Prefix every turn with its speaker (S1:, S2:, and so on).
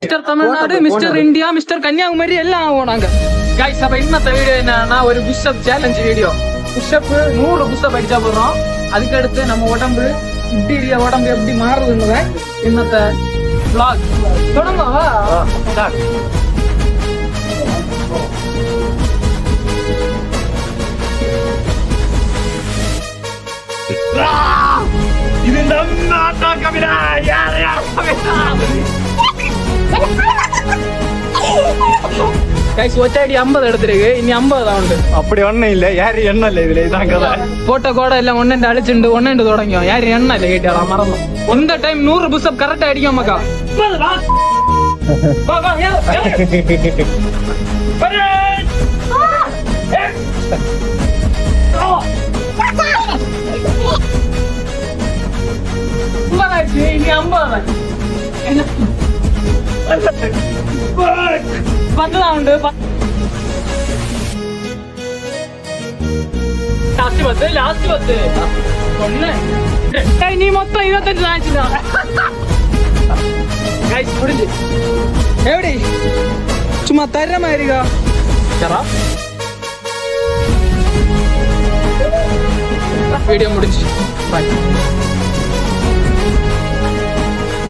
S1: Mister Tamil Nadu, mister India, mister Kanyakumari എല്ലാം ആവും நாங்க. ഗൈസ് அப்ப ഇന്നത്തെ വീഡിയോ என்னன்னா ஒரு push-up challenge video. Push-up 100 push-up அடிச்சா போறோம். அதுக்கு அடுத்து நம்ம உடம்பு இப்படி இல்ல உடம்பு எப்படி மாறுதுன்னு இன்னത്തെ vlog தொடங்கவா?
S2: இது நம்ம நாட்டா கவிதா யார் கவிதா
S1: கைஸ் ஒத்தடி 50 எடுத்துருக்கு. இனி 50 தான் உண்டு.
S2: அப்படி ஒண்ணும் இல்ல. யாரு எண்ணம் இல்ல இதுல. இதான் கதை.
S1: போட்ட கோட எல்லாம் ஒன்னெண்டு அழிச்சுண்டு ஒன்னெண்டு தொடங்கியும். யாரு எண்ணம் இல்ல கேட்டியா மறந்தோம். இந்த டைம் 100 புஷ்அப் கரெக்டா அடிக்கும் மக்கா. இனி 50 10 தான் உண்டு. ലാസ്റ്റ് 10 ഒന്ന് നീ മൊത്തം 25 ആയിട്ടില്ല. முடிஞ்சு எப்படி சும்மா தர மாதிரிக்கா வீடியோ முடிஞ்சு.